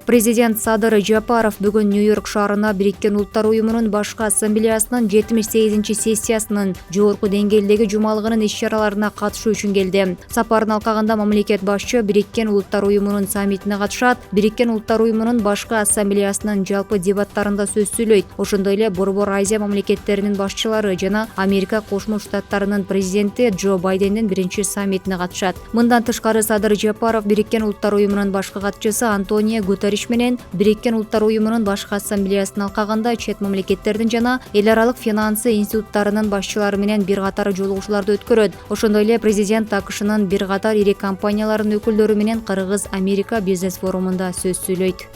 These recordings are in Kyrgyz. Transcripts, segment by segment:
Президент Садыр Жапаров бүгүн Нью-Йорк шаарына Бириккен Улуттар Уюмунун башкы ассамблеясынын 78-сессиясынын жогорку деңгээлдеги жумалыгынын иш-чараларына катышуу үчүн келди. Сапарын алкагында мамлекет башчы Бириккен Улуттар Уюмунун саммитине катышат, Бириккен Улуттар Уюмунун башкы ассамблеясынын жалпы дебаттарында сөз сүйлөйт. Ошондой эле Борбор Азия мамлекеттеринин башчылары жана Америка Кошмо Штаттарынын президенти Джо Байдендин биринчи саммитине катышат. Мындан тышкары Садыр Жапаров Бириккен Улуттар Уюмунун башкы катчысы Антонио Гутерриш менен Бириккен Улуттар Уюмунун башкы ассамблеясынын алкагында чет мамлекеттердин жана эл аралык финансы институттарынын башчылары менен бир катар жолугушууларды өткөрөт. Ошондой эле президент АКШнын бир катар ири компанияларынын өкүлдөрү менен Кыргыз-Америка бизнес форумунда сөз сүйлөйт.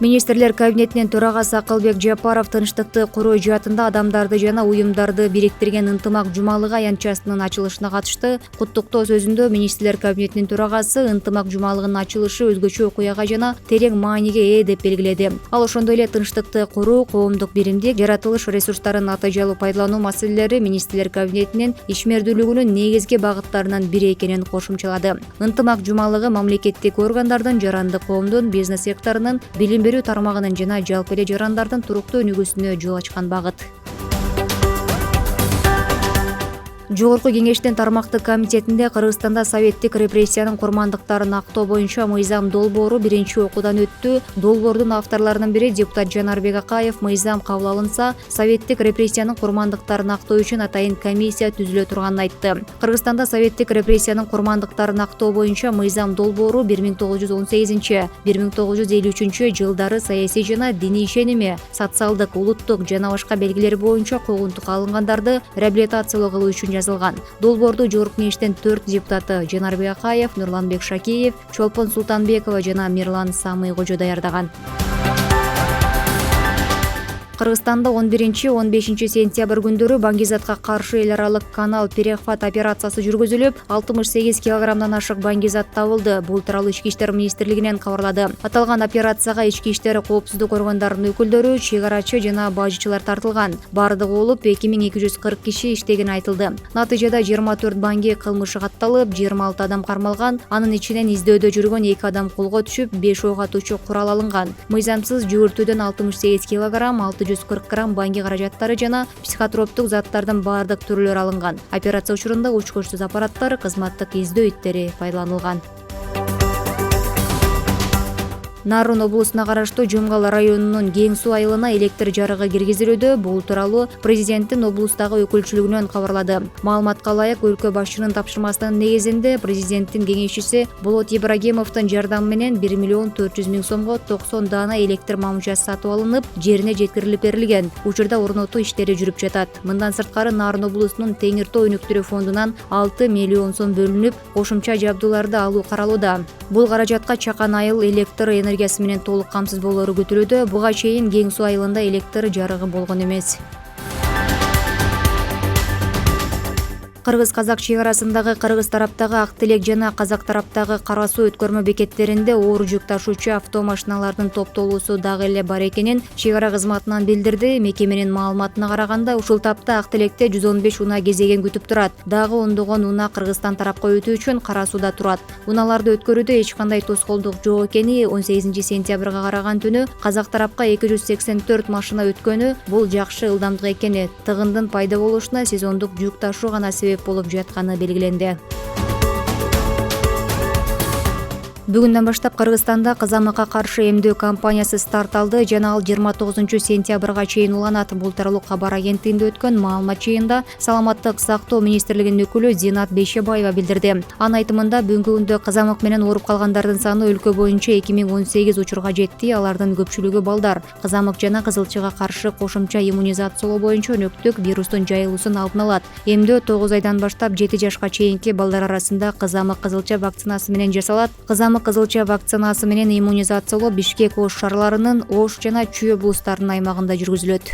Министрлер кабинетинин төрагасы Акылбек Жапаров тынчтыкты куруу жаатында адамдарды жана уюмдарды бириктирген ынтымак жумалыгы аянтчасынын ачылышына катышты. Куттуктоо сөзүндө министрлер кабинетинин төрагасы ынтымак жумалыгынын ачылышы өзгөчө окуяга жана терең мааниге ээ деп белгиледи. Ал ошондой эле тынчтыкты куруу, коомдук биримдик, жаратылыш ресурстарын натыйжалуу пайдалануу маселелери министрлер кабинетинин ишмердүүлүгүнүн негизги багыттарынын бири экенин кошумчалады. Ынтымак жумалыгы мамлекеттик органдардын, жарандык коомдун, бизнес секторунун, билим берүү тармагынын жана жалпы эле жарандардын туруктуу өнүгүүсүнө жол ачкан багыт. Жогорку кеңештин тармактык комитетинде Кыргызстанда советтик репрессиянын курмандыктарын актоо боюнча мыйзам долбоору биринчи окуудан өттү. Долбоордун авторлорунун бири депутат Жанарбек Акаев мыйзам кабыл алынса, советтик репрессиянын курмандыктарын актоо үчүн атайын комиссия түзүлө турганын айтты. Кыргызстанда советтик репрессиянын курмандыктарын актоо боюнча мыйзам долбоору 1918-1953 жылдары саясий жана диний ишеними, социалдык, улуттук жана башка белгилери боюнча куугунтукка алынгандарды реабилитациялоо кылуу үчүн жазылган. Долбоорду жогорку кеңештин 4 депутаты Жанарбек Акаев, Нурланбек Шакеев, Чолпон Султанбекова жана Мирлан Самый-Кожо даярдаган. Кыргызстанда 11-15 сентябрь күндөрү баңгизатка каршы эл аралык канал перехват операциясы жүргүзүлүп, 68 килограммдан ашык баңгизат табылды. Бул тууралуу Ички иштер министрлигинен кабарлады. Аталган операцияга ички иштер коопсуздук органдарынын өкүлдөрү, чек-арачы жана бажычылар тартылган. Бардыгы болуп 2240 киши иштегени айтылды. Натыйжада 24 баңги кылмышы катталып, 26 адам кармалган. Анын ичинен издөөдө жүргөн 2 адам колго түшүп, 5 ок атуучу курал алынган. Мыйзамсыз жүгүртүүдөн 68 килограмм, 640 грамм баңги каражаттары жана психотроптук заттардын баардык түрлөрү алынган. Операция учурунда учкучсуз аппараттар, кызматтык издөө иттери пайдаланылган. Нарын облусуна караштуу Жумгал районунун Кең суу айылына электр жарыгы киргизилүүдө. Бул тууралуу президенттин облустагы өкүлчүлүгүнөн кабарлады. Маалыматка ылайык, өлкө башчынын тапшырмасынын негизинде президенттин кеңешчиси Болот Ибрагимовдун жардамы менен 1 миллион 400 миң сомго 90 даана электр мамучасы сатып алынып, жерине жеткирилип берилген. Учурда орнотуу иштери жүрүп жатат. Мындан сырткары Нарын облусунун Теңир Тоо өнүктүрүү фондунан 6 миллион сом бөлүнүп, кошумча жабдууларды алуу каралууда. Бул каражатка Чакан айыл электр энергиясы менен толук камсыз болоору күтүлүүдө. Буга чейин Кең суу айылында электр жарыгы болгон эмес. Кыргыз-казак чек арасындагы кыргыз тараптагы Ак Тилек жана казак тараптагы Кара суу өткөрмө бекеттеринде оор жүк ташуучу автомашиналардын топтолуусу дагы эле бар экенин чек ара кызматынан билдирди. Мекеменин маалыматына караганда, ушул тапта Ак Тилекте 115 унаа кезегин күтүп турат. Дагы ондогон унаа Кыргызстан тарапка өтүү үчүн Кара сууда турат. Унааларды өткөрүүдө эч кандай тоскоолдук жок экени 18 сентябрга караган түнү казак тарапка 284 машина өткөнү. Бул жакшы ылдамдык экени, тыгындын пайда болушуна сезондук жүк ташуу гана себеп болуп жатканы белгиленди. Бүгүндөн баштап Кыргызстанда кызамыкка каршы эмдөө кампаниясы старт алды жана ал 29 сентябрга чейин уланат. Бул тууралуу кабар агенттигинде өткөн маалымат жыйынында саламаттык сактоо министрлигинин өкүлү Зинат Бейшебаева билдирди. Анын айтымында бүгүнкү күндө кызамык менен ооруп калгандардын саны өлкө боюнча 2018 учурга жетти. Алардын көпчүлүгү балдар. Кызамык жана кызылчыга каршы кошумча иммунизациялоо боюнча өнөктүк вирустун жайылуусун алдын алат. Эмдөө 9 айдан баштап 7 жашка чейинки балдар арасында кызамык кызылча вакцинасы менен жасалат. Кызамык кызылча вакцинасы менен иммунизациялоо Бишкек Ош шаарларынын Ош жана Чүй облустарынын аймагында жүргүзүлөт.